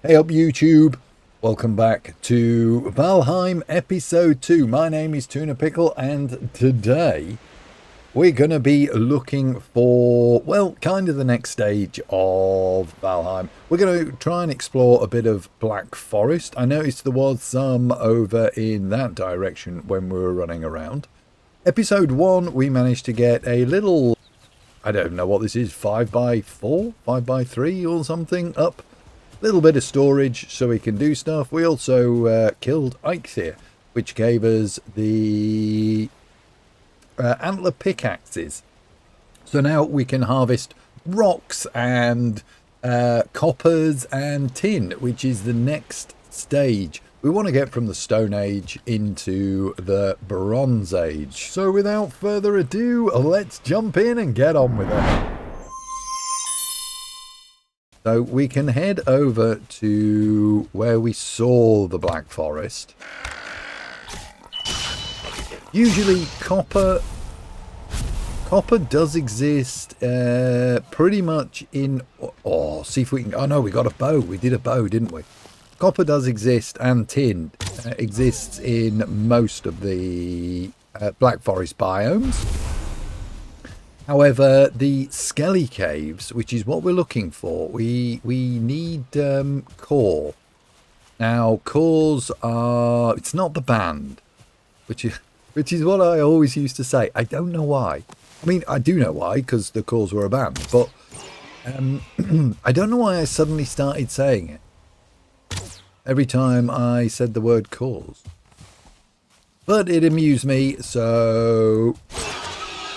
Hey up YouTube, welcome back to Valheim episode 2. My name is ToonaPickle and today we're going to be looking for, well, kind of the next stage of Valheim. We're going to try and explore a bit of Black Forest. I noticed there was some over in that direction when we were running around. Episode 1 we managed to get a little, I don't know what this is, 5x4, 5x3 or something up. Little bit of storage so we can do stuff. We also killed Ike here, which gave us the antler pickaxes. So now we can harvest rocks and coppers and tin, which is the next stage. We want to get from the Stone Age into the Bronze Age. So without further ado, let's jump in and get on with it. So we can head over to where we saw the Black Forest. Usually copper does exist pretty much in... Oh, see if we can... Oh no, we got a bow. We did a bow, didn't we? Copper does exist, and tin exists in most of the Black Forest biomes. However, the Skelly Caves, which is what we're looking for, we need core. Now, cores are... It's not the band, which is what I always used to say. I don't know why. I mean, I do know why, because the cores were a band, but I don't know why I suddenly started saying it every time I said the word cores. But it amused me, so...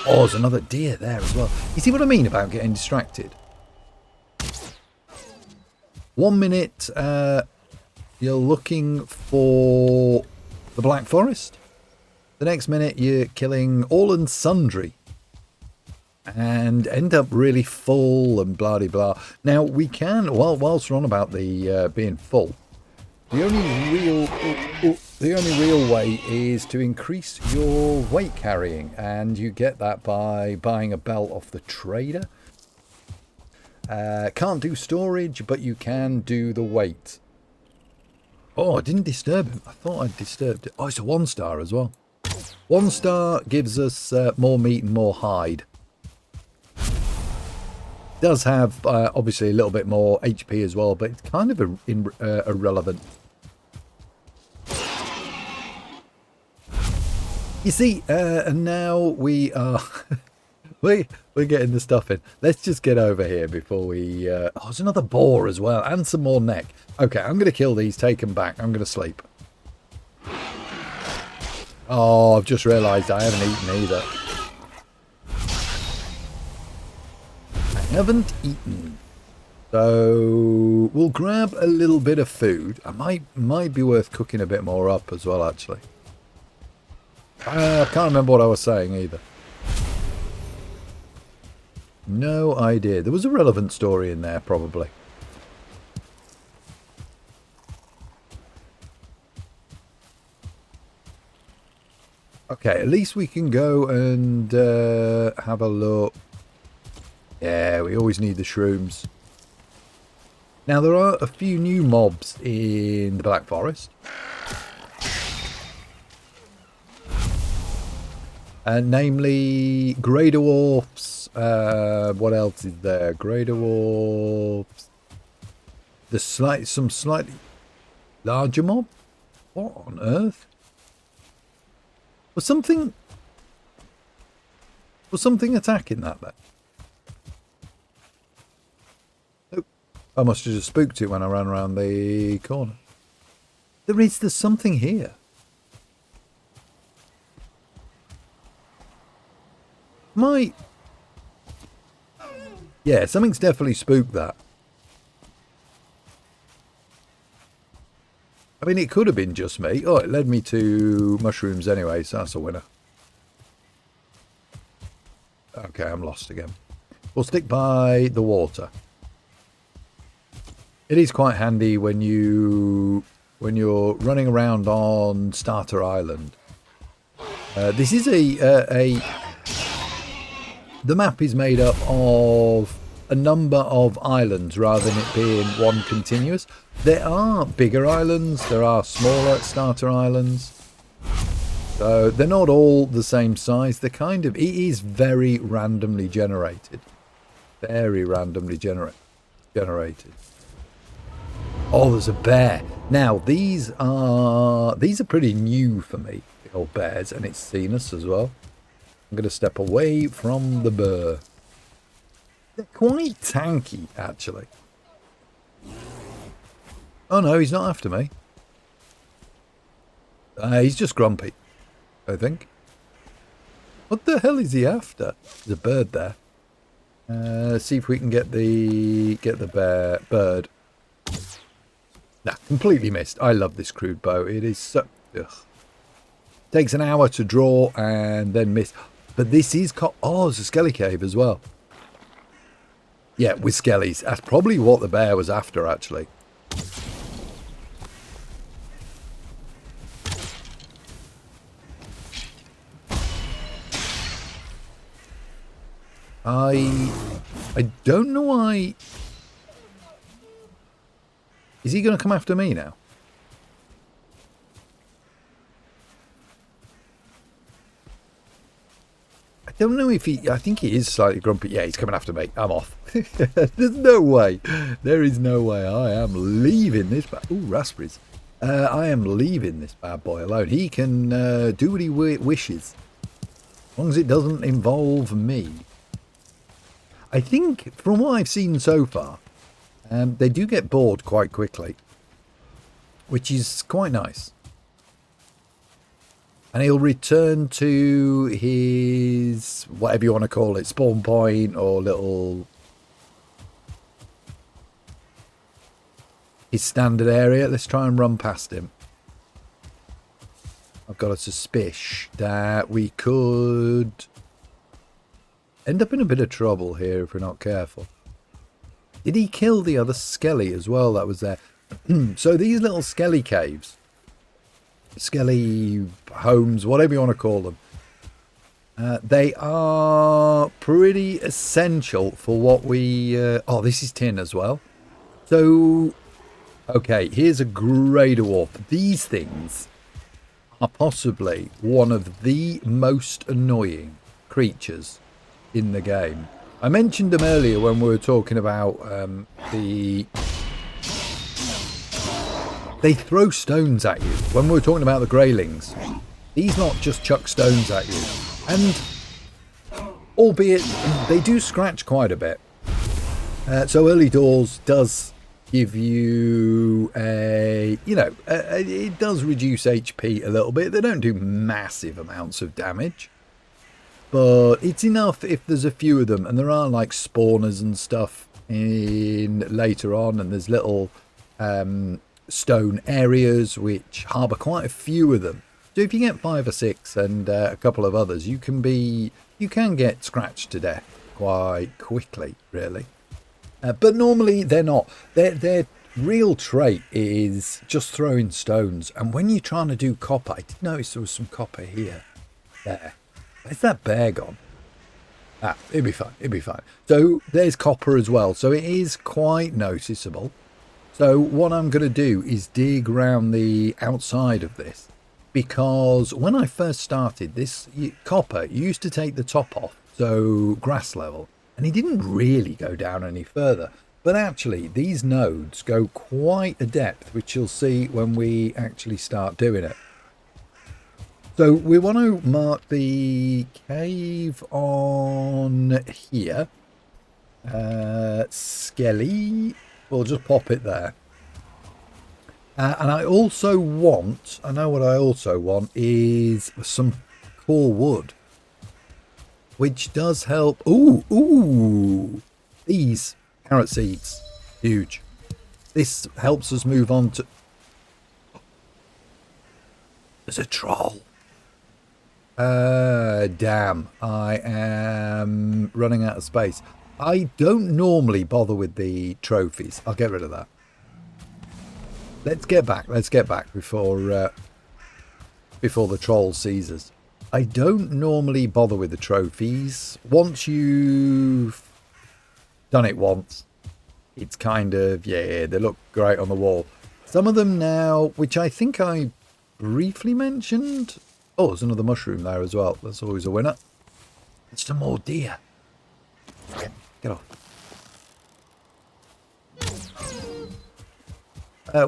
Oh, there's another deer there as well. You see what I mean about getting distracted? 1 minute, you're looking for the Black Forest. The next minute, you're killing all and sundry. And end up really full and blah-de-blah. Now, we can, whilst we're on about the being full, the only real way is to increase your weight carrying, and you get that by buying a belt off the trader. Can't do storage, but you can do the weight. Oh, I didn't disturb him. I thought I'd disturbed it. Oh, it's a 1-star as well. 1-star gives us more meat and more hide. Does have obviously a little bit more HP as well, but it's kind of irrelevant. You see, and now we are... we're getting the stuff in. Let's just get over here before we... Oh, there's another boar as well, and some more neck. Okay, I'm going to kill these, take them back. I'm going to sleep. Oh, I've just realised I haven't eaten either. I haven't eaten. So, we'll grab a little bit of food. I might be worth cooking a bit more up as well, actually. I can't remember what I was saying either. No idea. There was a relevant story in there, probably. Okay, at least we can go and have a look. Yeah, we always need the shrooms. Now, there are a few new mobs in the Black Forest. Namely, grey dwarfs. What else is there? Grey dwarfs. Some slightly larger mob. What on earth? Was something attacking that there? Oh, I must have just spooked it when I ran around the corner. There's something here. Yeah, something's definitely spooked that. I mean, it could have been just me. Oh, it led me to mushrooms anyway, so that's a winner. Okay, I'm lost again. We'll stick by the water. It is quite handy when you're running around on Starter Island. This is the map is made up of a number of islands rather than it being one continuous. There are bigger islands, there are smaller starter islands. So they're not all the same size. They're kind of, it is very randomly generated. Very randomly generated. Oh, there's a bear. Now, these are pretty new for me, the old bears, and it's seen us as well. I'm going to step away from the bear. They're quite tanky, actually. Oh no, he's not after me. He's just grumpy, I think. What the hell is he after? There's a bird there. Let's see if we can get the bird. Nah, completely missed. I love this crude bow. It is so... Ugh. Takes an hour to draw and then miss. But this is... Oh, there's a skelly cave as well. Yeah, with skellies. That's probably what the bear was after, actually. I don't know why... Is he going to come after me now? I don't know if he... I think he is slightly grumpy. Yeah, he's coming after me. I'm off. There's no way. There is no way. I am leaving this... Ooh, raspberries. I am leaving this bad boy alone. He can do what he wishes. As long as it doesn't involve me. I think, from what I've seen so far, they do get bored quite quickly, which is quite nice. And he'll return to his, whatever you want to call it, spawn point or little... his standard area. Let's try and run past him. I've got a suspicion that we could... end up in a bit of trouble here if we're not careful. Did he kill the other skelly as well that was there? So these little skelly caves, skelly homes, whatever you want to call them, they are pretty essential for what we... oh, this is tin as well. So, okay, here's a grey dwarf. These things are possibly one of the most annoying creatures in the game. I mentioned them earlier when we were talking about they throw stones at you. When we were talking about the greylings, these not just chuck stones at you. And albeit they do scratch quite a bit. So early doors does give you a, you know, it does reduce HP a little bit. They don't do massive amounts of damage. But it's enough if there's a few of them, and there are like spawners and stuff in later on, and there's little stone areas which harbour quite a few of them. So if you get 5 or 6 and a couple of others, you can get scratched to death quite quickly, really. But normally they're not. Their real trait is just throwing stones. And when you're trying to do copper, I did notice there was some copper here, there. Where's that bear gone? Ah, it'll be fine. It'll be fine. So there's copper as well. So it is quite noticeable. So what I'm going to do is dig around the outside of this. Because when I first started, this copper used to take the top off. So grass level. And it didn't really go down any further. But actually, these nodes go quite a depth, which you'll see when we actually start doing it. So we want to mark the cave on here. Skelly. We'll just pop it there. And I also want, I know what I also want is some core wood. Which does help. Ooh. These carrot seeds. Huge. This helps us move on to... There's a troll. Damn, I am running out of space. I don't normally bother with the trophies. I'll get rid of that. Let's get back before the troll sees us. I don't normally bother with the trophies. Once you've done it once. It's kind of, yeah, they look great on the wall. Some of them now, which I think I briefly mentioned. Oh, there's another mushroom there as well. That's always a winner. It's some more deer. Get off.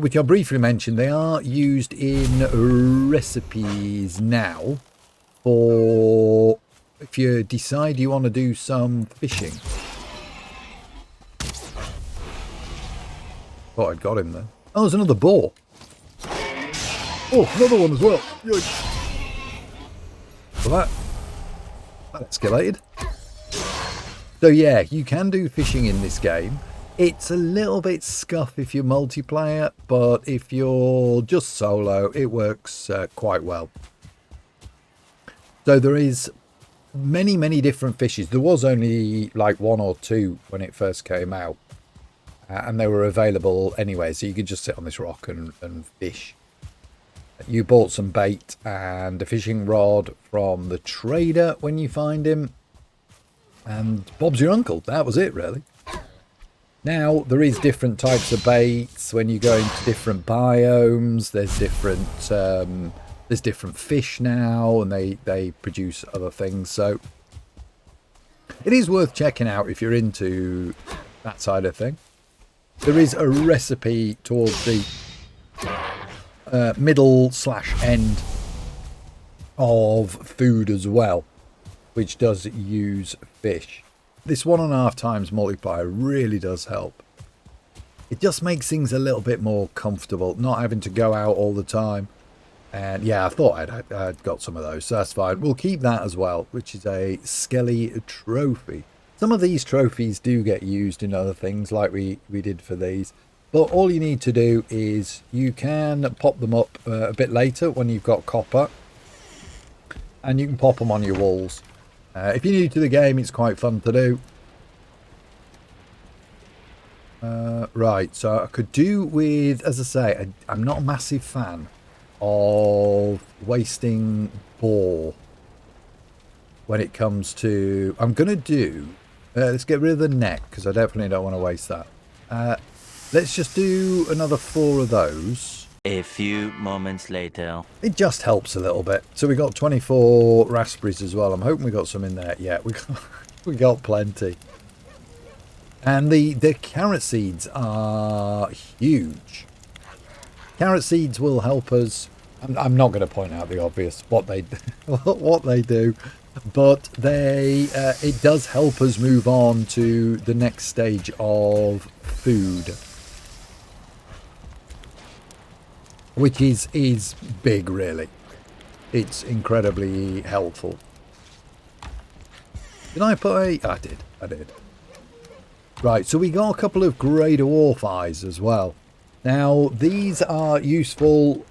Which I briefly mentioned, they are used in recipes now for if you decide you want to do some fishing. Thought I'd got him then. Oh, there's another boar. Oh, another one as well. Yikes. Well, that escalated. So yeah, you can do fishing in this game. It's a little bit scuff if you're multiplayer, but if you're just solo, it works quite well. So there is many different fishes. There was only like 1 or 2 when it first came out. And they were available anyway, so you could just sit on this rock and fish. You bought some bait and a fishing rod from the trader when you find him. And Bob's your uncle. That was it, really. Now, there is different types of baits when you go into different biomes. There's different fish now, and they produce other things. So it is worth checking out if you're into that side of thing. There is a recipe towards the middle/end of food as well, which does use fish. This 1.5 times multiplier really does help. It just makes things a little bit more comfortable, not having to go out all the time. And yeah, I thought I'd got some of those, so that's fine. We'll keep that as well, which is a Skelly trophy. Some of these trophies do get used in other things like we did for these. But all you need to do is you can pop them up a bit later when you've got copper. And you can pop them on your walls. If you're new to the game, it's quite fun to do. Right, so I could do with, as I say, I'm not a massive fan of wasting boar when it comes to... I'm going to do... let's get rid of the neck, because I definitely don't want to waste that. Let's just do another 4 of those. A few moments later. It just helps a little bit. So we got 24 raspberries as well. I'm hoping we got some in there. Yeah, we got plenty. And the carrot seeds are huge. Carrot seeds will help us. I'm not going to point out the obvious what they do, but it does help us move on to the next stage of food, which is big, really. It's incredibly helpful. Did I put a... I did. Right, so we got a couple of grey dwarf eyes as well. Now, these are useful.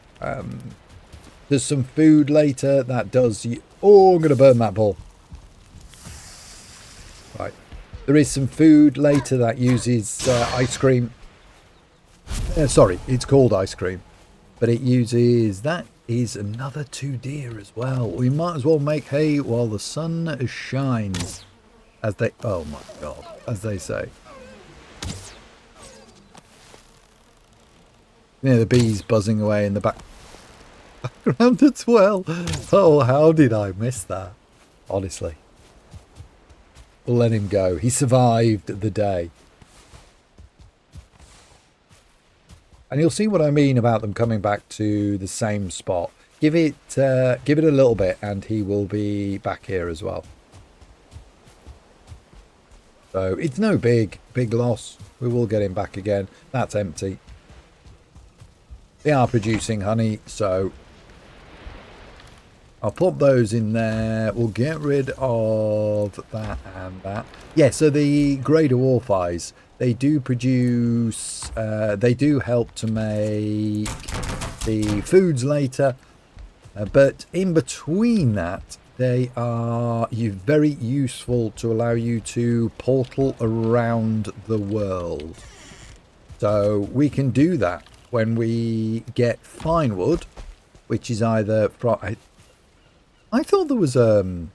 There's some food later that does... Oh, I'm going to burn that ball. Right. There is some food later that uses ice cream. Sorry, it's called ice cream. But it uses... That is another 2 deer as well. We might as well make hay while the sun shines. As they... Oh my god. As they say. Yeah, the bees buzzing away in the background as well. Oh, how did I miss that? Honestly. We'll let him go. He survived the day. And you'll see what I mean about them coming back to the same spot. Give it a little bit and he will be back here as well. So it's no big loss. We will get him back again. That's empty. They are producing honey, so I'll pop those in there. We'll get rid of that and that. Yeah, so the grey dwarf eyes, they do produce, they do help to make the foods later. But in between that, they are very useful to allow you to portal around the world. So we can do that when we get fine wood, which is either from... I thought there was... Did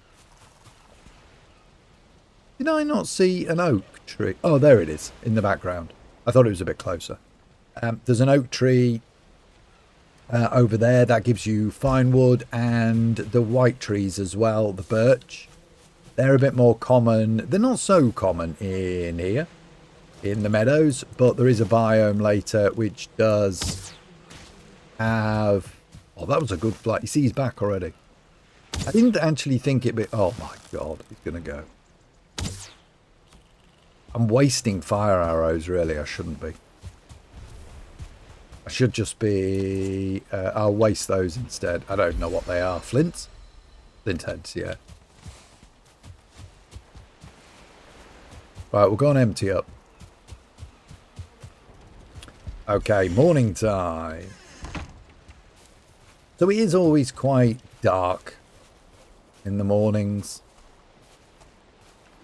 I not see an oak tree. Oh, there it is in the background. I thought it was a bit closer. There's an oak tree over there that gives you fine wood, and the white trees as well, the birch. They're a bit more common. They're not so common in here, in the meadows, but there is a biome later which does have... Oh, that was a good flight. You see he's back already. I didn't actually think it... Oh my god, he's going to go. I'm wasting fire arrows, really. I shouldn't be. I should just be... I'll waste those instead. I don't know what they are. Flints? Flint heads, yeah. Right, we'll go and empty up. Okay, morning time. So it is always quite dark in the mornings.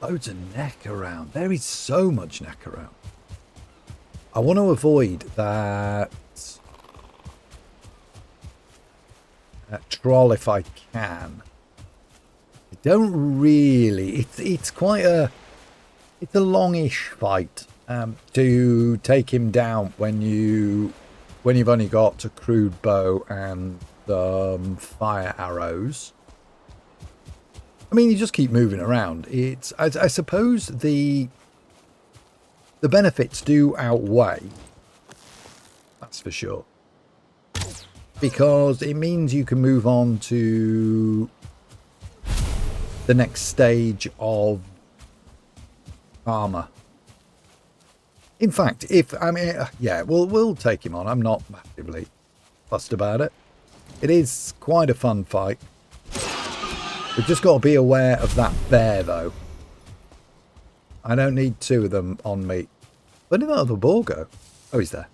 Loads of neck around. There is so much neck around. I want to avoid that troll if I can. I don't really. It's quite a... It's a longish fight to take him down when you've only got a crude bow and fire arrows. I mean, you just keep moving around. It's I suppose the benefits do outweigh. That's for sure. Because it means you can move on to the next stage of armor. In fact, we'll take him on. I'm not massively fussed about it. It is quite a fun fight. We've just got to be aware of that bear, though. I don't need two of them on me. Where did that other boar go? Oh, he's there.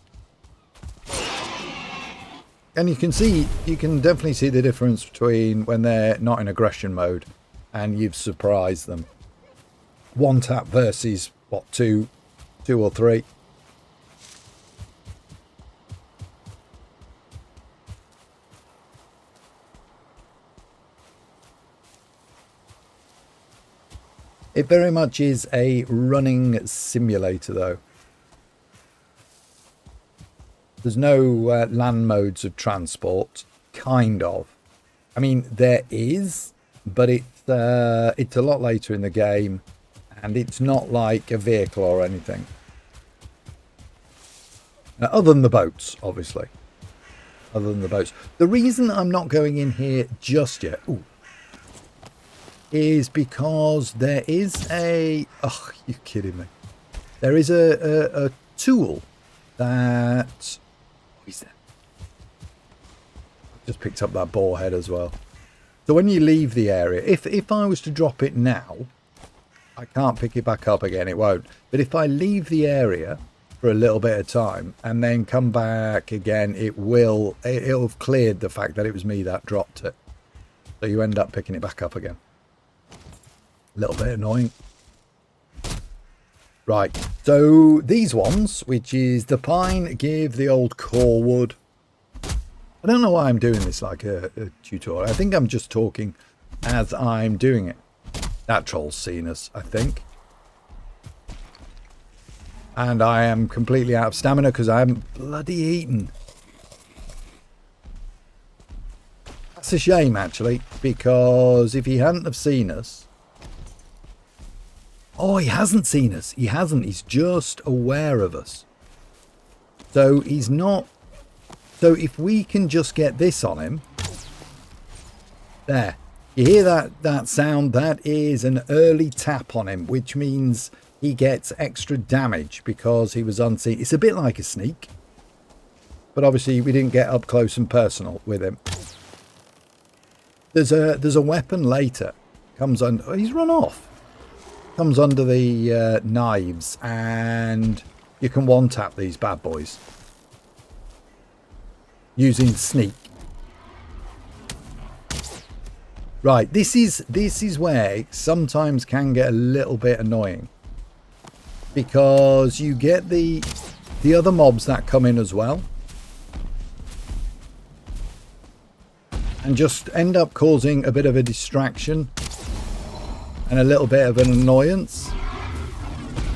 And you can definitely see the difference between when they're not in aggression mode and you've surprised them. One tap versus, what, two or three? It very much is a running simulator, though. There's no land modes of transport, kind of. I mean, there is, but it's a lot later in the game. And it's not like a vehicle or anything. Other than the boats, obviously. Other than the boats. The reason I'm not going in here just yet is because there is a... Oh, you're kidding me. There is a tool that... What is that? Just picked up that boar head as well. So when you leave the area, if I was to drop it now... I can't pick it back up again, it won't. But if I leave the area for a little bit of time and then come back again, it'll have cleared the fact that it was me that dropped it. So you end up picking it back up again. A little bit annoying. Right, so these ones, which is the pine, give the old core wood. I don't know why I'm doing this like a tutorial. I think I'm just talking as I'm doing it. That troll's seen us, I think. And I am completely out of stamina because I haven't bloody eaten. That's a shame, actually, because if he hadn't have seen us... Oh, he hasn't seen us. He hasn't. He's just aware of us. So he's not... So if we can just get this on him... There. You hear that sound? That is an early tap on him, which means he gets extra damage because he was unseen. It's a bit like a sneak. But obviously we didn't get up close and personal with him. There's a weapon later. Comes under... Oh, he's run off. Comes under the knives and you can one-tap these bad boys. Using sneak. Right, this is where it sometimes can get a little bit annoying. Because you get the other mobs that come in as well. And just end up causing a bit of a distraction. And a little bit of an annoyance.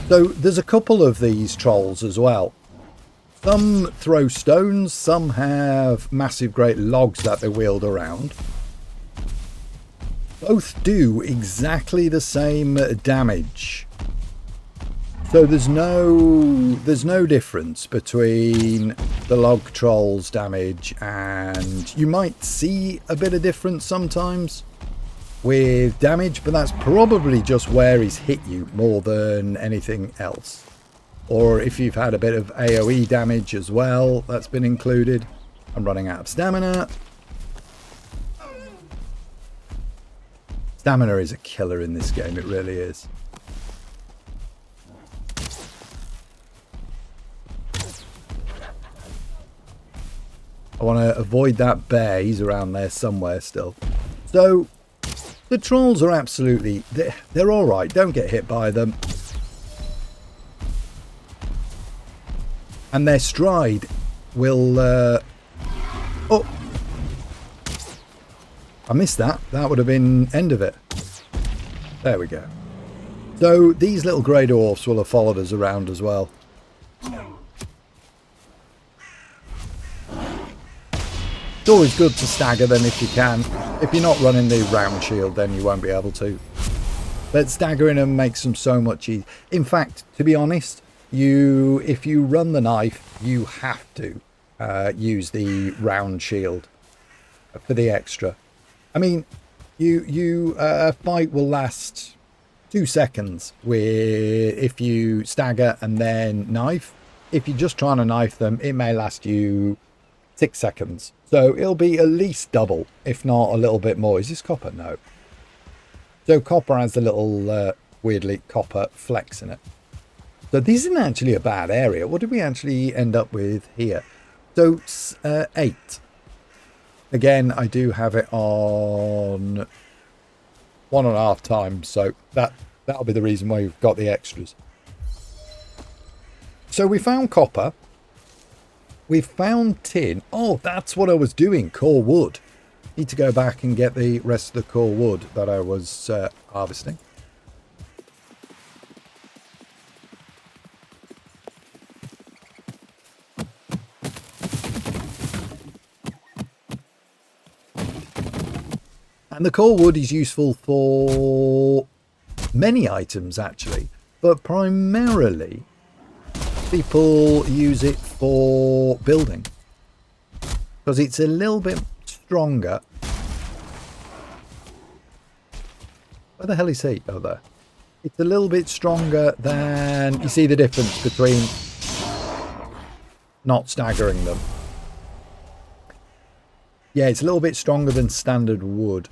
So there's a couple of these trolls as well. Some throw stones, some have massive great logs that they wield around. Both do exactly the same damage. So there's no difference between the log troll's damage, and you might see a bit of difference sometimes with damage, but that's probably just where he's hit you more than anything else. Or if you've had a bit of AoE damage as well, that's been included. I'm running out of stamina. Stamina is a killer in this game, it really is. I want to avoid that bear. He's around there somewhere still. So the trolls are absolutely, they're all right. Don't get hit by them. And their stride will... oh! I missed that. That would have been end of it. There we go. So these little grey dwarfs will have followed us around as well. It's always good to stagger them if you can. If you're not running the round shield, then you won't be able to. But staggering them makes them so much easier. In fact, to be honest, if you run the knife, you have to use the round shield for the extra. I mean, a fight will last 2 seconds if you stagger and then knife. If you're just trying to knife them, it may last you 6 seconds. So it'll be at least double, if not a little bit more. Is this copper? No. So copper has a little weirdly copper flex in it. So this isn't actually a bad area. What did we actually end up with here? So 8. Again, I do have it on 1.5 times, so that'll be the reason why we've got the extras. So we found copper. We found tin. Oh, that's what I was doing. Core wood. Need to go back and get the rest of the core wood that I was harvesting. And the core wood is useful for many items actually, but primarily people use it for building because it's a little bit stronger. Where the hell is he? Oh, there. It's a little bit stronger than... You see the difference between not staggering them. Yeah, it's a little bit stronger than standard wood.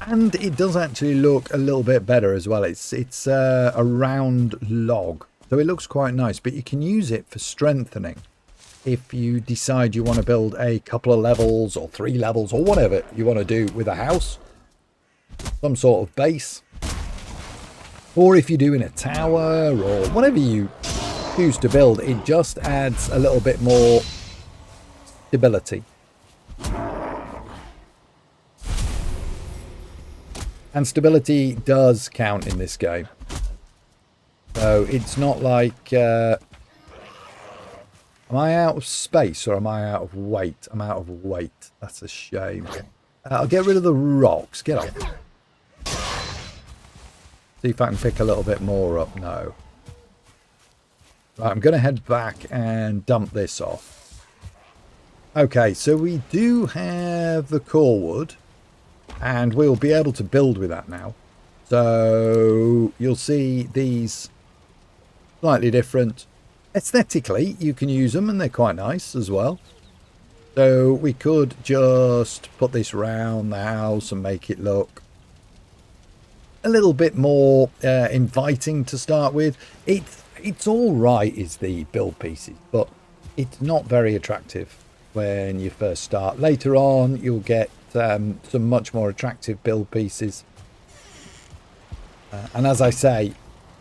And it does actually look a little bit better as well. It's a round log, so it looks quite nice. But you can use it for strengthening if you decide you want to build a couple of levels or 3 levels or whatever you want to do with a house. Some sort of base. Or if you're doing a tower or whatever you choose to build, it just adds a little bit more stability. And stability does count in this game. So it's not like... am I out of space or am I out of weight? I'm out of weight. That's a shame. I'll get rid of the rocks. Get off. See if I can pick a little bit more up. No. Right, I'm going to head back and dump this off. Okay, so we do have the core wood. And we'll be able to build with that now. So you'll see these slightly different. Aesthetically, you can use them and they're quite nice as well. So we could just put this around the house and make it look a little bit more inviting to start with. It's all right is the build pieces, but it's not very attractive when you first start. Later on, you'll get some much more attractive build pieces. And as I say,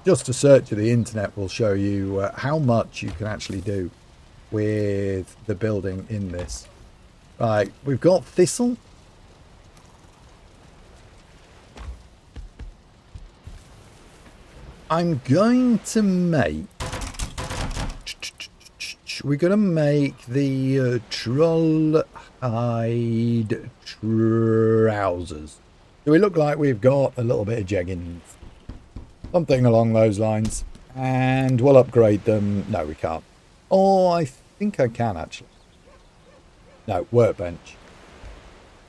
just a search of the internet will show you how much you can actually do with the building in this. Right, we've got thistle. I'm going to make... We're going to make the troll hide trousers. Do we look like we've got a little bit of jeggings? Something along those lines. And we'll upgrade them. No, we can't. Oh, I think I can actually. No, workbench.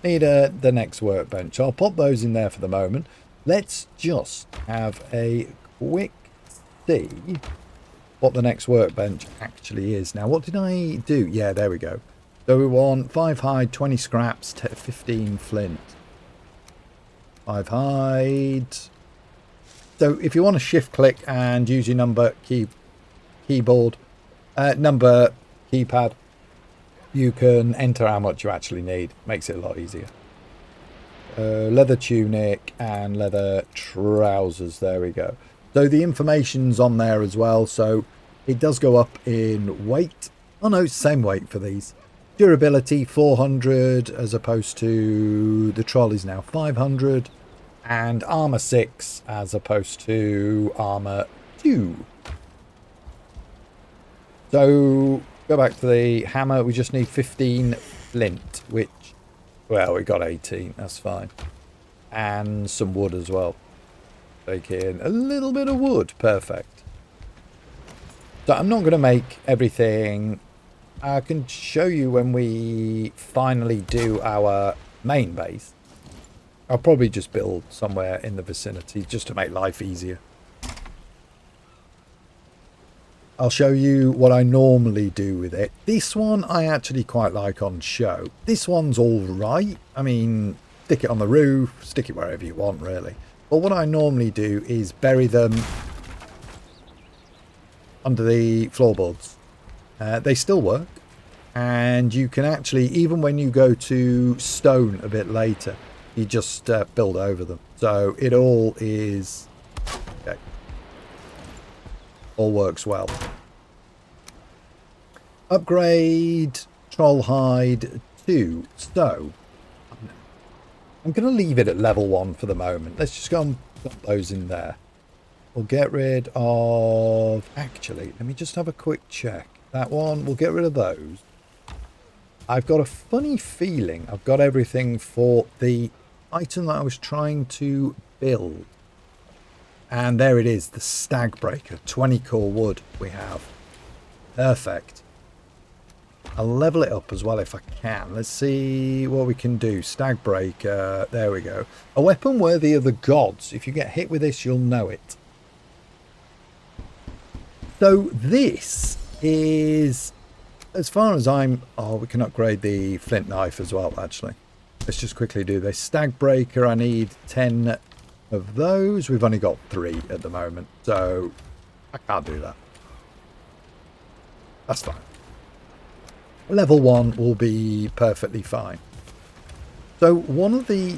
Need the next workbench. I'll pop those in there for the moment. Let's just have a quick see what the next workbench actually is. Now, what did I do? Yeah, there we go. So we want 5 hide, 20 scraps, 15 flint. 5 hide. So if you want to shift click and use your number keyboard, number keypad, you can enter how much you actually need. Makes it a lot easier. Leather tunic and leather trousers. There we go. So the information's on there as well. So it does go up in weight. Oh no, same weight for these. Durability 400 as opposed to the trolleys now 500. And armor 6 as opposed to armor 2. So go back to the hammer. We just need 15 flint, which, well, we got 18. That's fine. And some wood as well. Take in a little bit of wood. Perfect. So I'm not going to make everything. I can show you when we finally do our main base. I'll probably just build somewhere in the vicinity just to make life easier. I'll show you what I normally do with it. This one I actually quite like on show. This one's all right. I mean, stick it on the roof, stick it wherever you want, really. But what I normally do is bury them under the floorboards. They still work. And you can actually, even when you go to stone a bit later, you just build over them. So it all is... Okay. All works well. Upgrade troll hide 2. So I'm going to leave it at level 1 for the moment. Let's just go and put those in there. We'll get rid of... Actually, let me just have a quick check. That one, we'll get rid of those. I've got a funny feeling I've got everything for the item that I was trying to build. And there it is, the stag breaker. 20 core wood we have. Perfect. I'll level it up as well if I can. Let's see what we can do. Stag breaker. There we go. A weapon worthy of the gods. If you get hit with this, you'll know it. So this is, as far as I'm... Oh, we can upgrade the flint knife as well, actually. Let's just quickly do this. Stag breaker, I need 10 of those. We've only got 3 at the moment, so I can't do that. That's fine. Level 1 will be perfectly fine. So one of the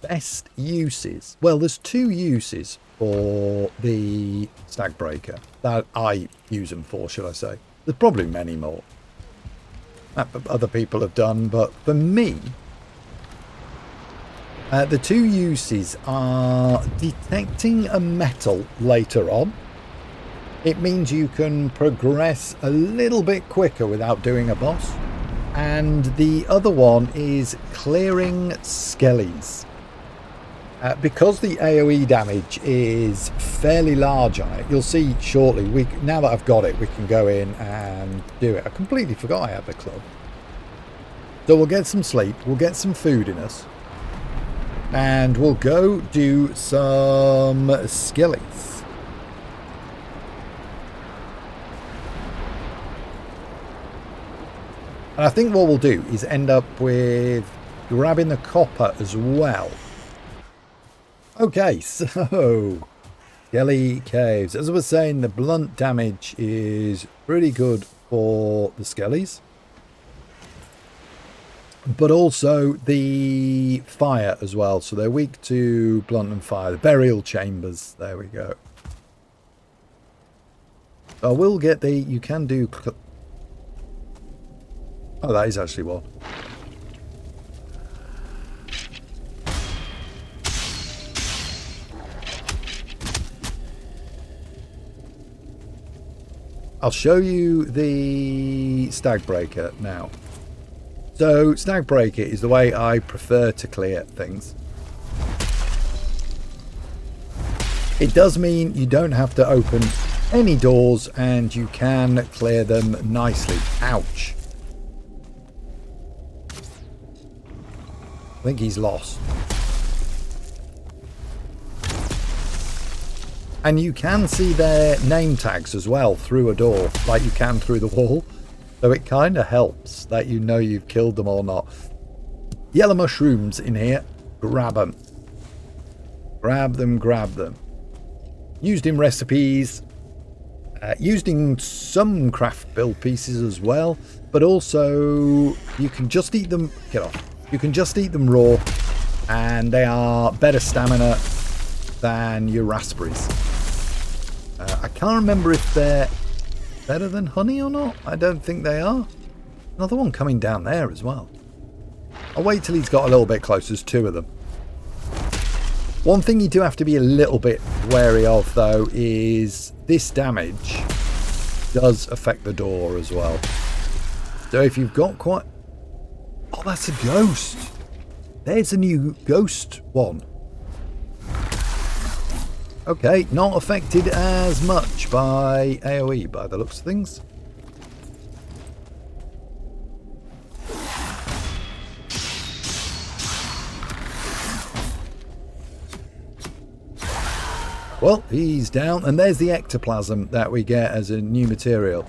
best uses... Well, there's 2 uses for the stag breaker that I use them for, should I say. There's probably many more that other people have done, but for me, the 2 uses are detecting a metal later on. It means you can progress a little bit quicker without doing a boss. And the other one is clearing skellies. Because the AoE damage is fairly large on it, you'll see shortly, now that I've got it, we can go in and do it. I completely forgot I had the club. So we'll get some sleep, we'll get some food in us, and we'll go do some skellies. And I think what we'll do is end up with grabbing the copper as well. Okay, so Skelly Caves. As I was saying, the blunt damage is pretty good for the skellies. But also the fire as well. So they're weak to blunt and fire. The burial chambers. There we go. So I will get the... You can do... Oh, that is actually one. I'll show you the stag breaker now. So stag breaker is the way I prefer to clear things. It does mean you don't have to open any doors and you can clear them nicely. Ouch. I think he's lost. And you can see their name tags as well through a door, like you can through the wall. So it kind of helps that you know you've killed them or not. Yellow mushrooms in here. Grab them. Grab them, grab them. Used in recipes. Used in some craft build pieces as well. But also, you can just eat them. Get off. You can just eat them raw. And they are better stamina than your raspberries. I can't remember if they're better than honey or not. I don't think they are. Another one coming down there as well. I'll wait till he's got a little bit closer. There's two of them. One thing you do have to be a little bit wary of though is this damage does affect the door as well. So if you've got quite... Oh, that's a ghost. There's a new ghost one. Okay, not affected as much by AoE by the looks of things. Well, he's down, and there's the ectoplasm that we get as a new material.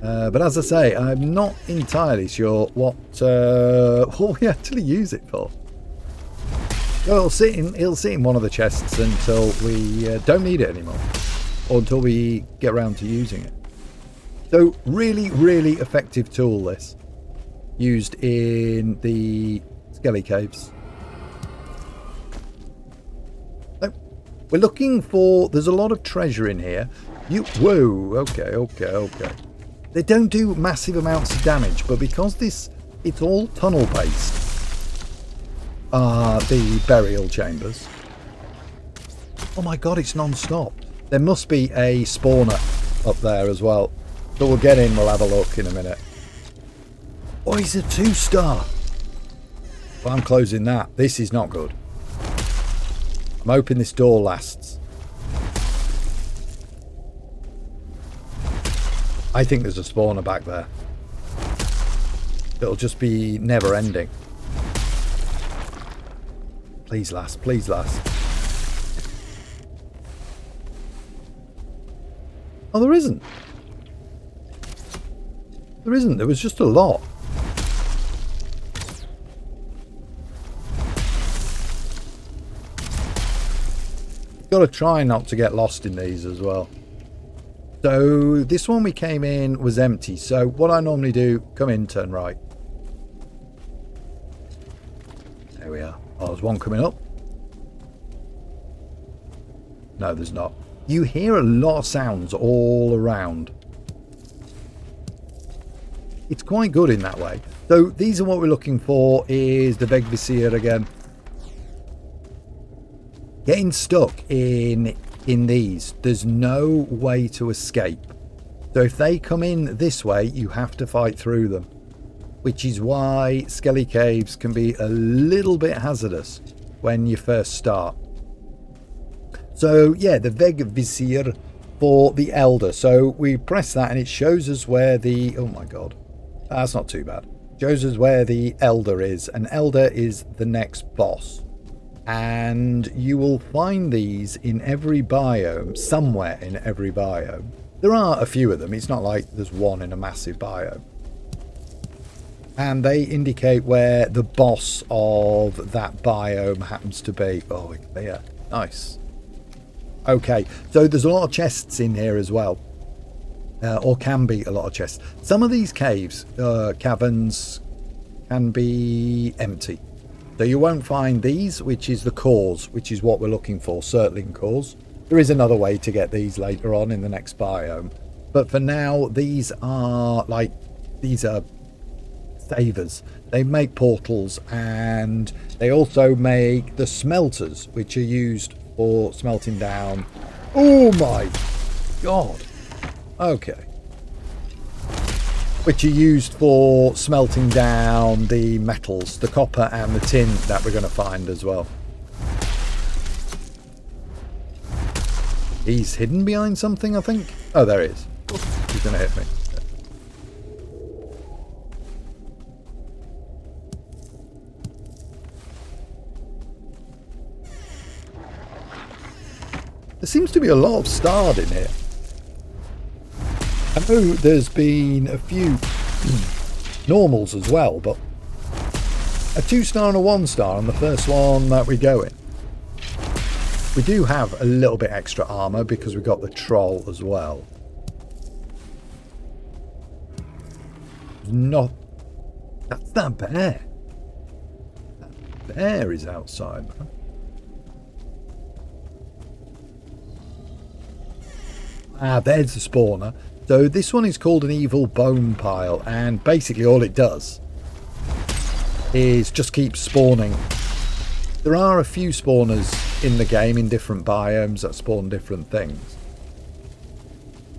But as I say, I'm not entirely sure what we actually use it for. So it'll sit in one of the chests until we don't need it anymore, or until we get around to using it. So really, really effective tool this, used in the skelly caves. So we're looking for. There's a lot of treasure in here. Whoa. Okay. They don't do massive amounts of damage, but because it's all tunnel based. The burial chambers. Oh my god, it's non-stop. There must be a spawner up there as well. So we'll get in, we'll have a look in a minute. Oh, he's a 2-star. Well, I'm closing that. This is not good. I'm hoping this door lasts. I think there's a spawner back there. It'll just be never ending. Please last, please last. Oh, there isn't. There isn't. There was just a lot. Got to try not to get lost in these as well. So this one we came in was empty. So what I normally do, come in, turn right. There we are. Oh, there's one coming up. No, there's not. You hear a lot of sounds all around. It's quite good in that way. So these are what we're looking for, is the Vegvisir again. Getting stuck in these, there's no way to escape. So if they come in this way, you have to fight through them. Which is why skelly caves can be a little bit hazardous when you first start. So yeah, the Vegvisir for the Elder. So we press that and it shows us where the... Oh my god. That's not too bad. Shows us where the Elder is. And Elder is the next boss. And you will find these in every biome, somewhere in every biome. There are a few of them. It's not like there's one in a massive biome. And they indicate where the boss of that biome happens to be. Oh, there. Nice. Okay, so there's a lot of chests in here as well. Or can be a lot of chests. Some of these caves, caverns, can be empty. So you won't find these, which is the cores, which is what we're looking for, circling cores. There is another way to get these later on in the next biome. But for now, these are savers. They make portals, and they also make the smelters, which are used for smelting down. Oh my god. Okay. which are used for smelting down the metals, the copper and the tin that we're going to find as well. He's hidden behind something, I think. Oh, there he is. He's going to hit me. There seems to be a lot of starred in here. I know there's been a few normals as well, but a 2-star and a 1-star on the first one that we go in. We do have a little bit extra armour because we got the troll as well. Not... That's that bear. That bear is outside, man. Ah, there's the spawner. So this one is called an evil bone pile, and basically all it does is just keep spawning. There are a few spawners in the game in different biomes that spawn different things.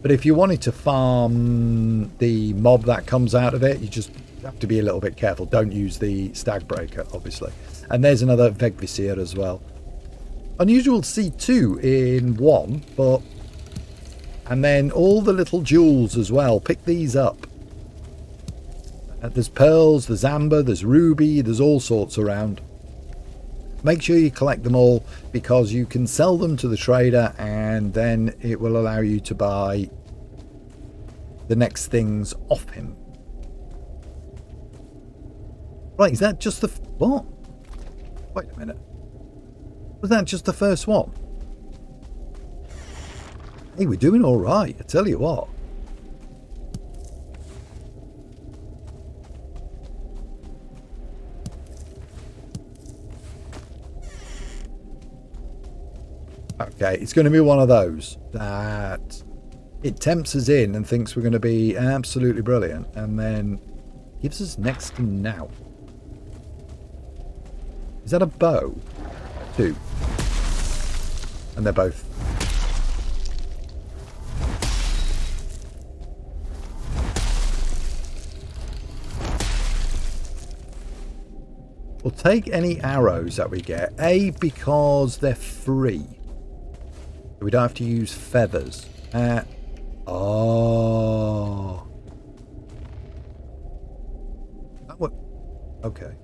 But if you wanted to farm the mob that comes out of it, you just have to be a little bit careful. Don't use the stag breaker, obviously. And there's another Vegvisir as well. Unusual to see 2 in 1, but... And then all the little jewels as well. Pick these up. There's pearls, there's amber, there's ruby, there's all sorts around. Make sure you collect them all because you can sell them to the trader and then it will allow you to buy the next things off him. Right, is that just the... What? Wait a minute. Was that just the first one? Hey, we're doing all right, I tell you what. Okay, it's going to be one of those that it tempts us in and thinks we're going to be absolutely brilliant and then gives us next to now. Is that a bow? 2. And they're both... We'll take any arrows that we get. A, because they're free. We don't have to use feathers. Oh. That went, okay.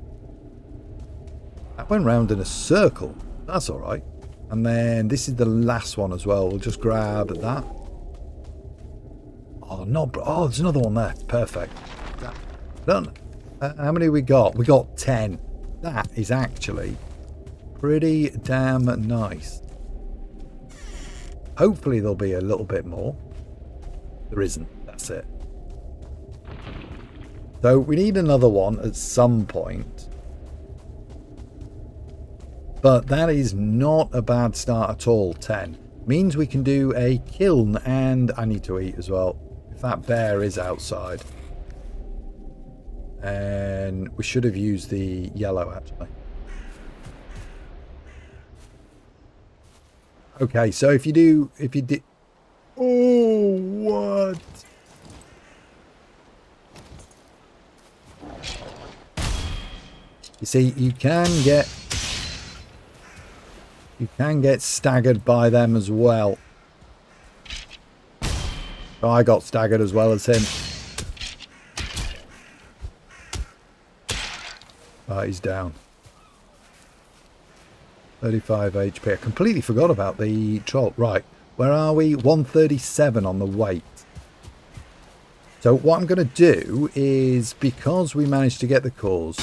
That went round in a circle. That's alright. And then this is the last one as well. We'll just grab that. Oh, not... Oh, there's another one there. Perfect. Done. How many we got? We got 10. That is actually pretty damn nice. Hopefully there'll be a little bit more. There isn't. That's it. So we need another one at some point. But that is not a bad start at all. 10. Means we can do a kiln and I need to eat as well. If that bear is outside. And we should have used the yellow actually. Okay, so if you did... Oh, what? You see, you can get staggered by them as well. So I got staggered as well as him. Right, he's down. 35 HP. I completely forgot about the troll. Right, where are we? 137 on the weight. So what I'm going to do is, because we managed to get the cores,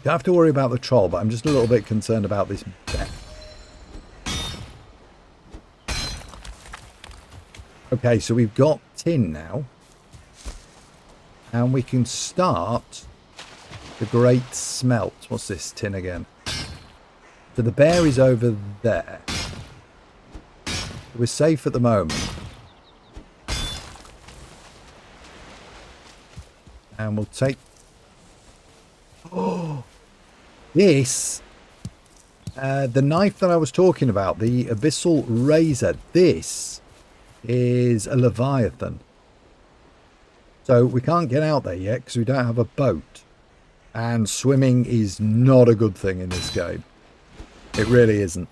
don't have to worry about the troll, but I'm just a little bit concerned about this bear. Okay, so we've got tin now. And we can start the great smelt. What's this tin again? So the bear is over there. We're safe at the moment. And we'll take... Oh! This... the knife that I was talking about, the Abyssal Razor. This is a Leviathan. So we can't get out there yet because we don't have a boat. And swimming is not a good thing in this game. It really isn't.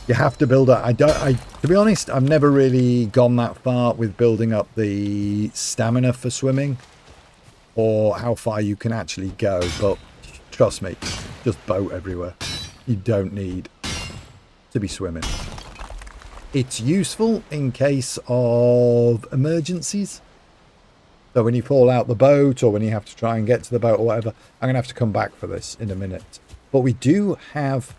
You have to build up. To be honest, I've never really gone that far with building up the stamina for swimming, or how far you can actually go. But trust me, just boat everywhere. You don't need to be swimming. It's useful in case of emergencies. So when you fall out the boat, or when you have to try and get to the boat or whatever. I'm going to have to come back for this in a minute. But we do have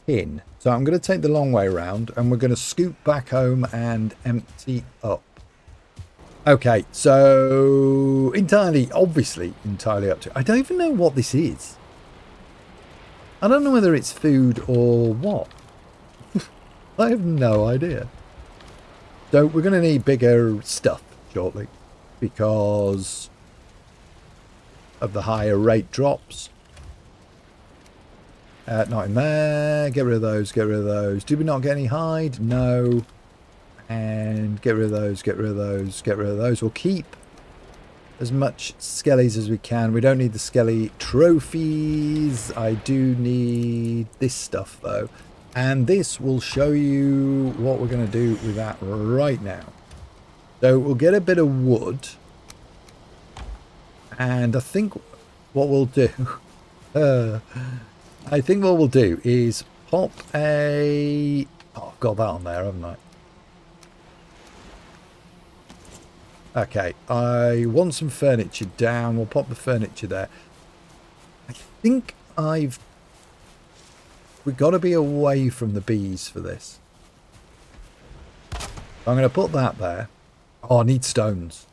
tin. So I'm going to take the long way around, and we're going to scoot back home and empty up. Okay, so obviously entirely up to... I don't even know what this is. I don't know whether it's food or what. I have no idea. So we're going to need bigger stuff shortly because of the higher rate drops. Not in there. Get rid of those, get rid of those. Did we not get any hide? No. And get rid of those, get rid of those, get rid of those. We'll keep as much skellies as we can. We don't need the skelly trophies. I do need this stuff though. And this will show you what we're going to do with that right now. So we'll get a bit of wood. And I think what we'll do... I think what we'll do is pop a... Oh, I've got that on there, haven't I? Okay, I want some furniture down. We'll pop the furniture there. I think we've got to be away from the bees for this. I'm going to put that there. Oh, I need stones.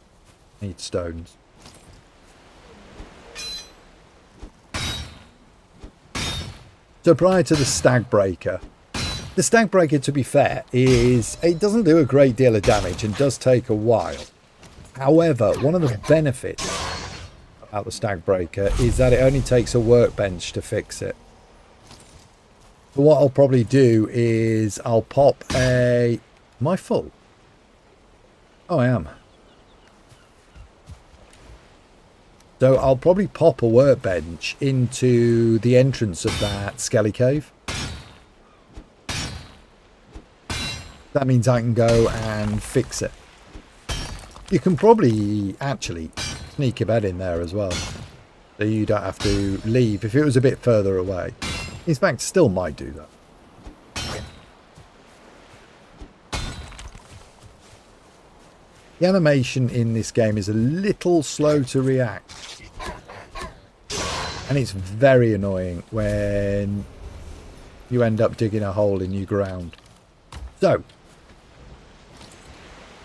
I need stones. So prior to the stag breaker, the stag breaker, to be fair, it doesn't do a great deal of damage and does take a while. However, one of the benefits about the stag breaker is that it only takes a workbench to fix it. So what I'll probably do is I'll pop a... Am I full? Oh, I am. So I'll probably pop a workbench into the entrance of that skelly cave. That means I can go and fix it. You can probably actually sneak a bed in there as well, so you don't have to leave if it was a bit further away. In fact, still might do that. The animation in this game is a little slow to react. And it's very annoying when you end up digging a hole in your ground. So,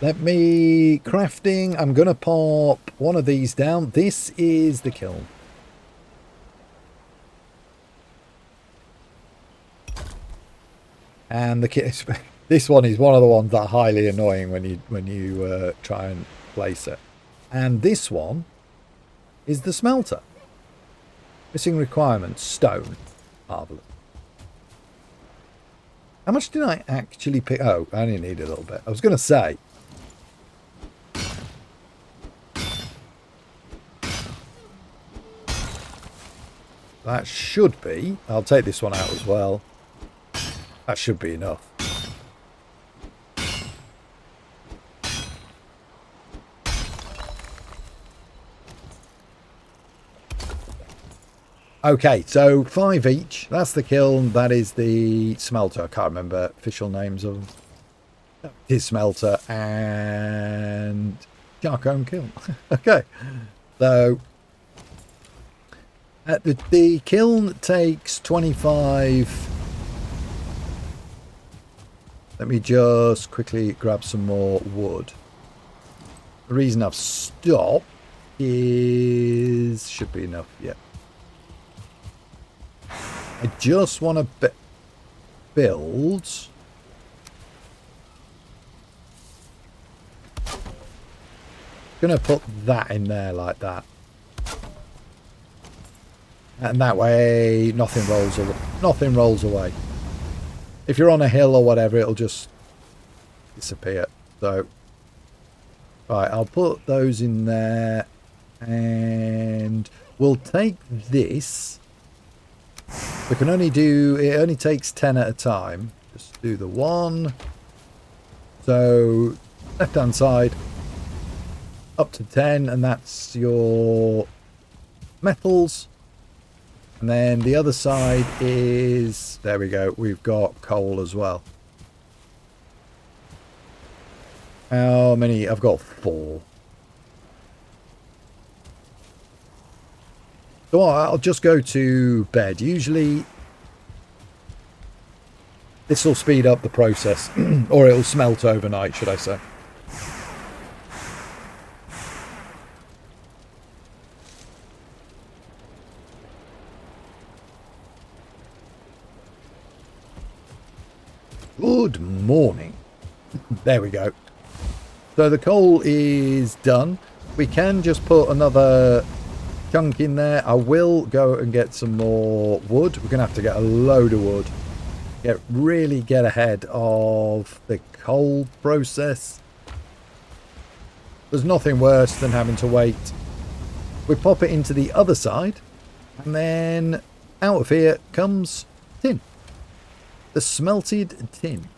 let me... Crafting. I'm going to pop one of these down. This is the kiln. And this one is one of the ones that are highly annoying when you try and place it. And this one is the smelter. Missing requirements, stone. Marvellous. How much did I actually pick? Oh, I only need a little bit. I was going to say. That should be. I'll take this one out as well. That should be enough. Okay, so 5 each. That's the kiln. That is the smelter. I can't remember official names of them. It is smelter and charcoal kiln. Okay, so the kiln takes 25. Let me just quickly grab some more wood. The reason I've stopped is... should be enough, yeah. I just want to build... Gonna put that in there like that. And that way nothing rolls away. If you're on a hill or whatever, it'll just disappear. So Right, I'll put those in there. And we'll take this. We can only do... It only takes 10 at a time. Just do the one. So, left-hand side. Up to 10. And that's your metals. And then the other side is... There we go. We've got coal as well. How many? I've got 4. So I'll just go to bed. Usually this will speed up the process. Or it'll smelt overnight, should I say. Good morning. There we go. So the coal is done. We can just put another chunk in there. I will go and get some more wood. We're going to have to get a load of wood. Really get ahead of the coal process. There's nothing worse than having to wait. We pop it into the other side. And then out of here comes tin. The smelted tin.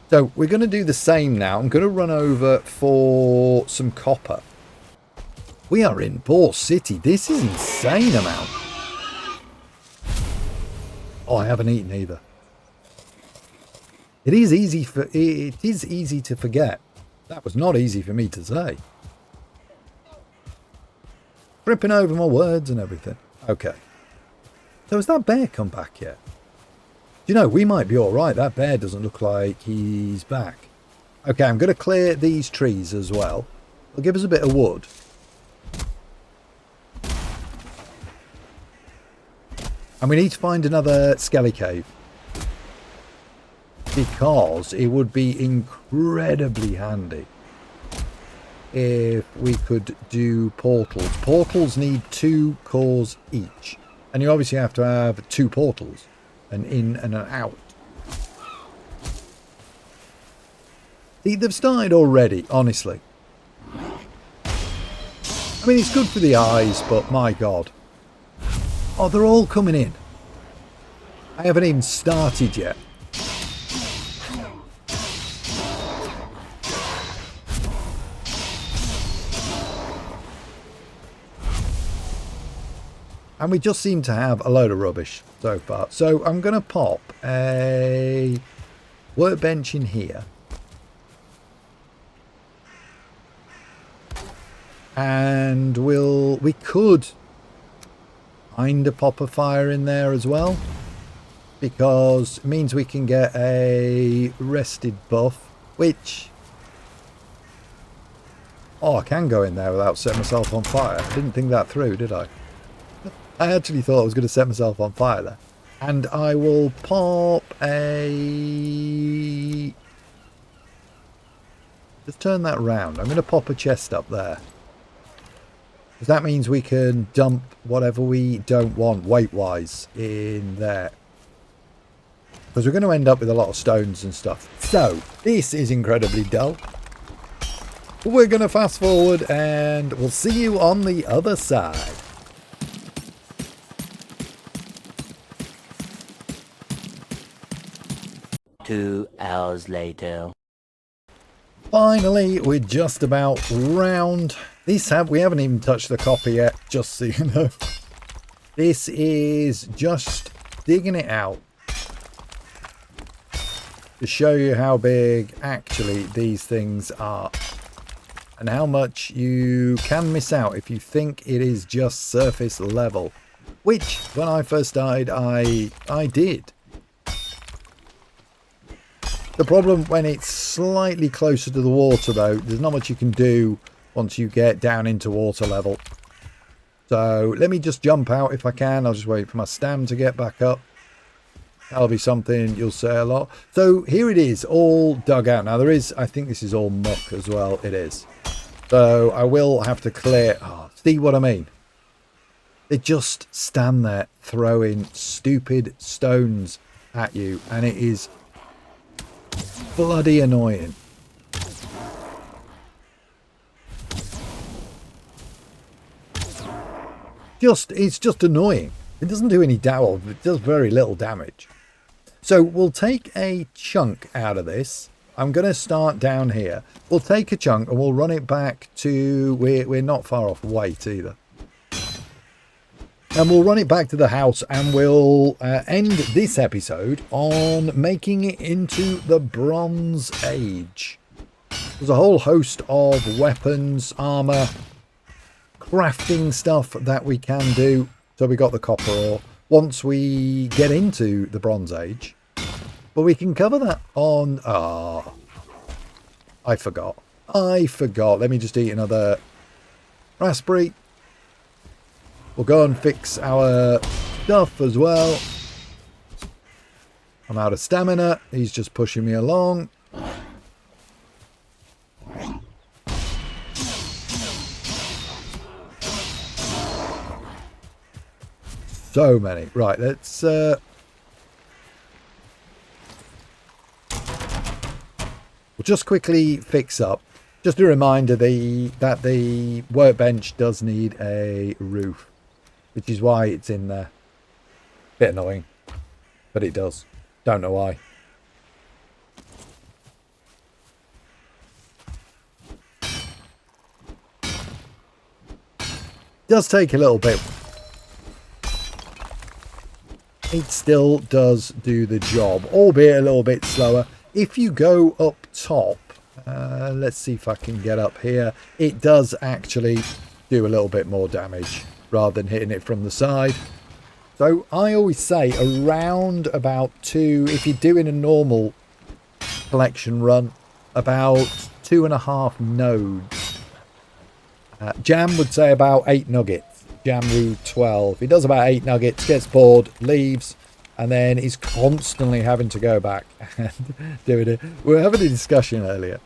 So we're going to do the same now. I'm going to run over for some copper. We are in Boar City. This is insane amount. Oh, I haven't eaten either. It is easy to forget. That was not easy for me to say. Tripping over my words and everything. Okay. So has that bear come back yet? You know, we might be all right. That bear doesn't look like he's back. Okay, I'm going to clear these trees as well. It'll give us a bit of wood. And we need to find another skelly cave. Because it would be incredibly handy if we could do portals. Portals need 2 cores each. And you obviously have to have 2 portals. An in and an out. See, they've started already, honestly. I mean, it's good for the eyes, but my God. Oh, they're all coming in. I haven't even started yet. And we just seem to have a load of rubbish so far. So I'm going to pop a workbench in here. And we could kind of pop a fire in there as well. Because it means we can get a rested buff. Which... Oh, I can go in there without setting myself on fire. Didn't think that through, did I? I actually thought I was going to set myself on fire there. And I will pop a... Just turn that round. I'm going to pop a chest up there. Because that means we can dump whatever we don't want weight-wise in there. Because we're going to end up with a lot of stones and stuff. So, this is incredibly dull. We're going to fast forward and we'll see you on the other side. 2 hours later. Finally, we're just about round. We haven't even touched the copper yet, just so you know. This is just digging it out to show you how big actually these things are and how much you can miss out if you think it is just surface level, which when I first started I did. The problem when it's slightly closer to the water though, there's not much you can do once you get down into water level. So let me just jump out if I can. I'll just wait for my stam to get back up. That'll be something you'll say a lot. So here it is, all dug out. Now I think this is all muck as well. It is. So I will have to clear. Oh, see what I mean? They just stand there throwing stupid stones at you. And it is bloody annoying. it's just annoying. It doesn't do any damage. It does very little damage. So we'll take a chunk out of this. I'm going to start down here. We'll take a chunk and we'll run it back to... We're not far off weight either. And we'll run it back to the house and we'll end this episode on making it into the Bronze Age. There's a whole host of weapons, armour, crafting stuff that we can do. So we got the copper ore once we get into the Bronze Age. But we can cover that on... I forgot. Let me just eat another raspberry. We'll go and fix our stuff as well. I'm out of stamina. He's just pushing me along. So many. Right, let's... We'll just quickly fix up. Just a reminder that the workbench does need a roof, which is why it's in there. Bit annoying, but it does. Don't know why. Does take a little bit. It still does do the job, albeit a little bit slower. If you go up top, let's see if I can get up here. It does actually do a little bit more damage rather than hitting it from the side. So I always say around about 2, if you're doing a normal collection run, about 2.5 nodes. Jam would say about 8 nuggets. Jamru 12. He does about 8 nuggets, gets bored, leaves, and then he's constantly having to go back and doing it. We were having a discussion earlier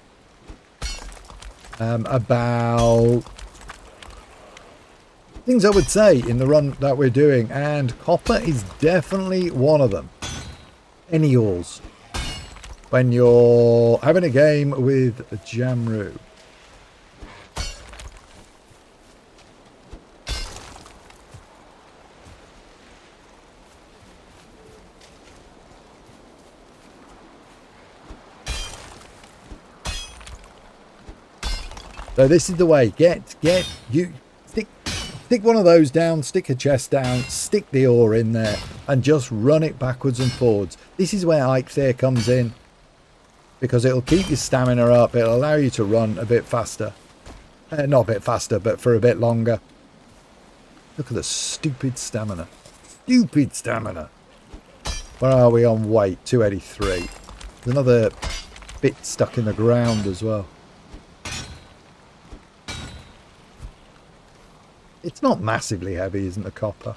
about things I would say in the run that we're doing, and copper is definitely one of them. Any ores. When you're having a game with Jamru. So this is the way. You stick one of those down, stick a chest down, stick the ore in there, and just run it backwards and forwards. This is where Eikthyr comes in, because it'll keep your stamina up. It'll allow you to run a bit faster. Not a bit faster, but for a bit longer. Look at the stupid stamina. Stupid stamina. Where are we on weight? 283. There's another bit stuck in the ground as well. It's not massively heavy, isn't the copper?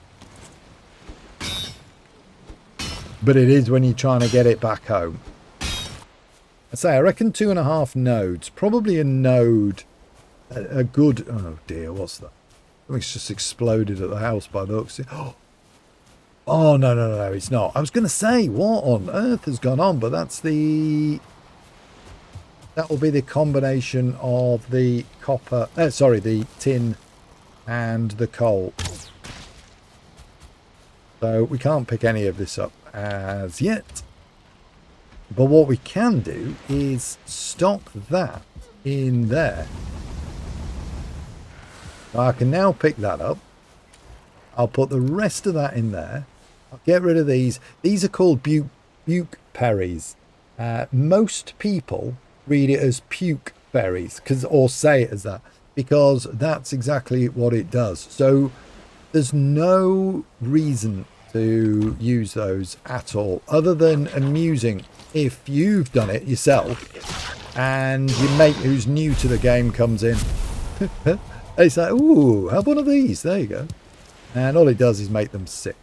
But it is when you're trying to get it back home. I say, I reckon 2.5 nodes. Probably a node. A good... Oh dear, what's that? Something's just exploded at the house by the looks. Oh, no, it's not. I was going to say, what on earth has gone on? But that's the... That will be the combination of the copper... sorry, the tin... and the coal. So we can't pick any of this up as yet, but what we can do is stock that in there. I can now pick that up. I'll put the rest of that in there. I'll get rid of these. These are called buke berries. Most people read it as puke berries, or say it as that, because that's exactly what it does. So there's no reason to use those at all, other than amusing if you've done it yourself and your mate who's new to the game comes in. It's like, ooh, have one of these. There you go. And all it does is make them sick.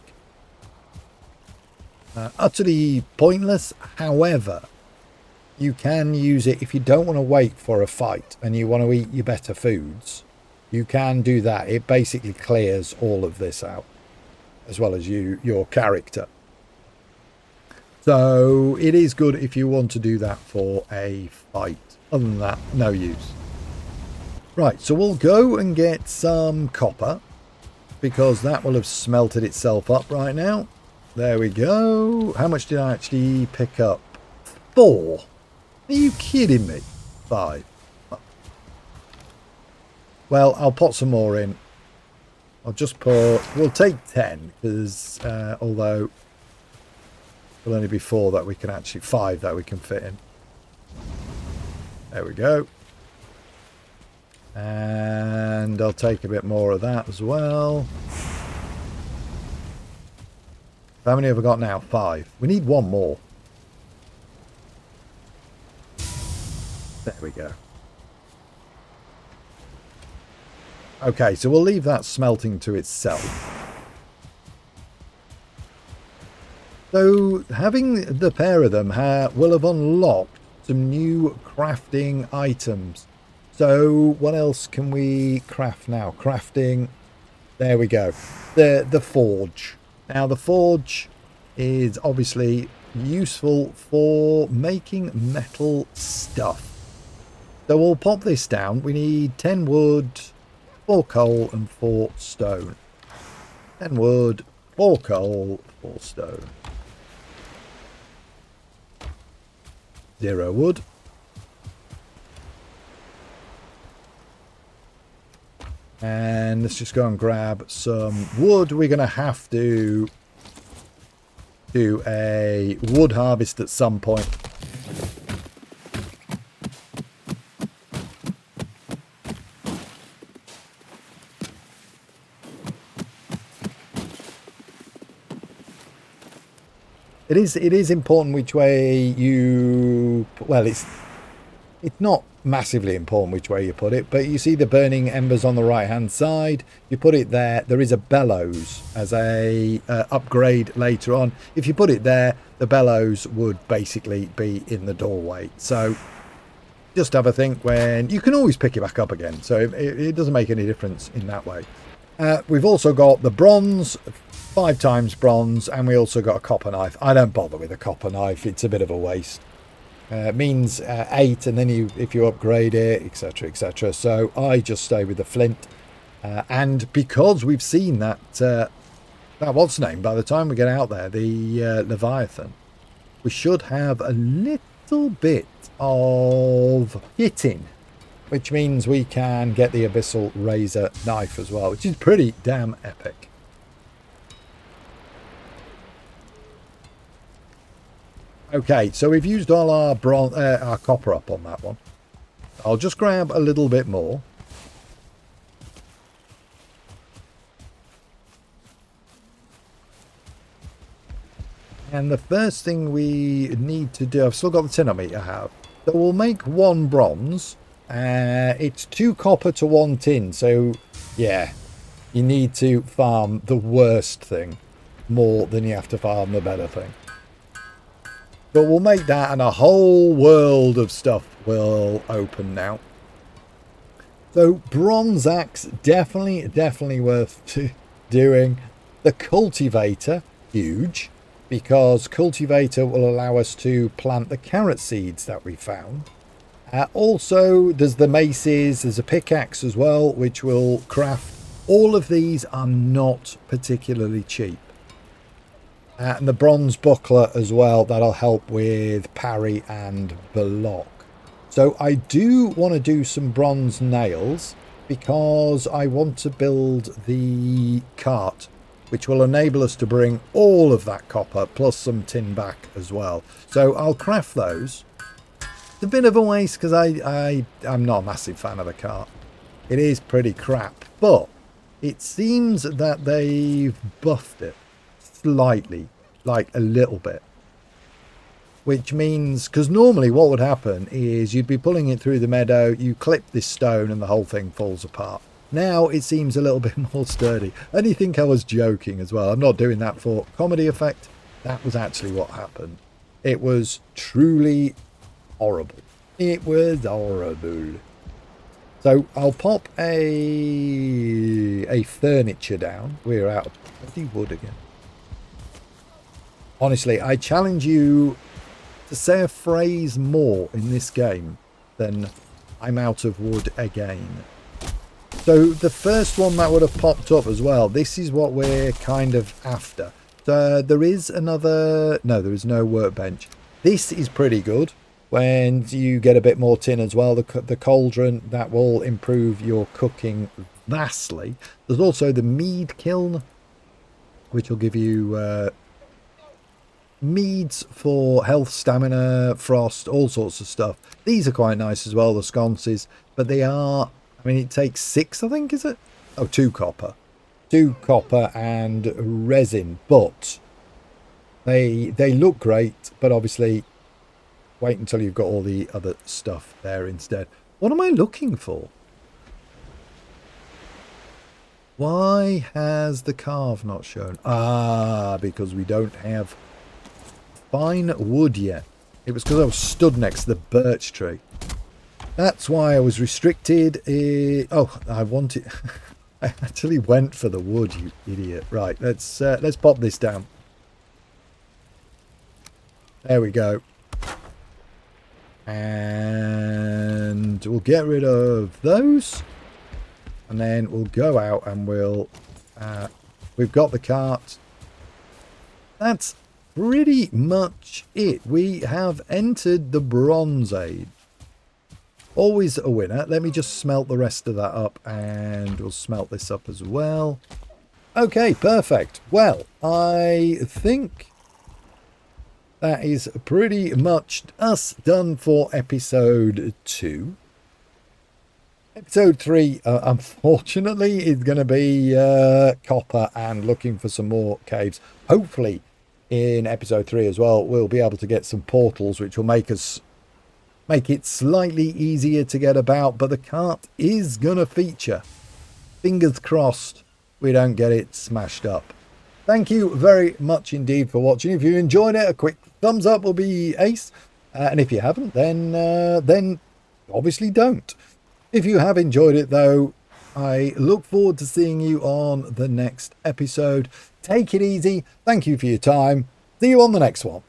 Utterly pointless. However, you can use it if you don't want to wait for a fight and you want to eat your better foods. You can do that. It basically clears all of this out, as well as your character. So it is good if you want to do that for a fight. Other than that, no use. Right, so we'll go and get some copper. because that will have smelted itself up right now. There we go. How much did I actually pick up? 4. Are you kidding me? 5. Well, I'll put some more in. I'll just put... We'll take 10, because although it'll only be 4 that we can actually... 5 that we can fit in. There we go. And I'll take a bit more of that as well. How many have I got now? 5. We need 1 more. There we go. Okay, so we'll leave that smelting to itself. So having the pair of them will have unlocked some new crafting items. So what else can we craft now? Crafting. There we go. The forge. Now the forge is obviously useful for making metal stuff. So we'll pop this down. We need 10 wood, 4 coal and 4 stone. 10 wood, 4 coal, 4 stone. 0 wood. And let's just go and grab some wood. We're going to have to do a wood harvest at some point. It is important which way you... Well, it's not massively important which way you put it, but you see the burning embers on the right hand side. You put it there. There is a bellows as a upgrade later on. If you put it there, the bellows would basically be in the doorway. So just have a think when... You can always pick it back up again, so it doesn't make any difference in that way. We've also got the bronze, 5 times bronze, and we also got a copper knife. I don't bother with a copper knife. It's a bit of a waste. Means 8, and then if you upgrade it, etc, etc. So I just stay with the flint, and because we've seen that what's the name, by the time we get out there, the Leviathan, we should have a little bit of hitting, which means we can get the abyssal razor knife as well, which is pretty damn epic. Okay, so we've used all our copper up on that one. I'll just grab a little bit more. And the first thing we need to do... I've still got the tinometer I have. So we'll make 1 bronze. It's 2 copper to 1 tin. So, yeah, you need to farm the worst thing more than you have to farm the better thing. But we'll make that, and a whole world of stuff will open now. So bronze axe, definitely worth doing. The cultivator, huge, because cultivator will allow us to plant the carrot seeds that we found. Also, there's the maces, there's a pickaxe as well, which will craft. All of these are not particularly cheap. And the bronze buckler as well, that'll help with parry and block. So I do want to do some bronze nails because I want to build the cart, which will enable us to bring all of that copper plus some tin back as well. So I'll craft those. It's a bit of a waste because I'm not a massive fan of the cart. It is pretty crap, but it seems that they've buffed it slightly, like a little bit, which means, because normally what would happen is you'd be pulling it through the meadow, you clip this stone and the whole thing falls apart. Now it seems a little bit more sturdy, and you think I was joking as well. I'm not doing that for comedy effect. That was actually what happened. It was truly horrible. It was horrible. So I'll pop a furniture down. We're out of bloody wood again. Honestly, I challenge you to say a phrase more in this game than I'm out of wood again. So the first one that would have popped up as well, this is what we're kind of after. There is another... No, there is no workbench. This is pretty good. When you get a bit more tin as well, the cauldron, that will improve your cooking vastly. There's also the mead kiln, which will give you meads for health, stamina, frost, all sorts of stuff. These are quite nice as well, the sconces, but they are... I mean, it takes 6, I think, is it? Oh, 2 copper. 2 copper and resin, but they look great, but obviously wait until you've got all the other stuff there instead. What am I looking for? Why has the carve not shown? Ah, because we don't have fine wood yet. It was because I was stood next to the birch tree. That's why I was restricted. Oh, I wanted... I actually went for the wood, you idiot. Right, let's pop this down. There we go. And we'll get rid of those. And then we'll go out and we'll... we've got the cart. That's pretty much it. We have entered the Bronze Age. Always a winner. Let me just smelt the rest of that up, and we'll smelt this up as well. Okay, perfect. Well, I think that is pretty much us done for episode 2. Episode 3, unfortunately, is going to be copper and looking for some more caves. Hopefully, in episode 3 as well, we'll be able to get some portals, which will make it slightly easier to get about, but the cart is going to feature. Fingers crossed we don't get it smashed up. Thank you very much indeed for watching. If you enjoyed it, a quick thumbs up will be ace. And if you haven't, then obviously don't. If you have enjoyed it, though, I look forward to seeing you on the next episode. Take it easy. Thank you for your time. See you on the next one.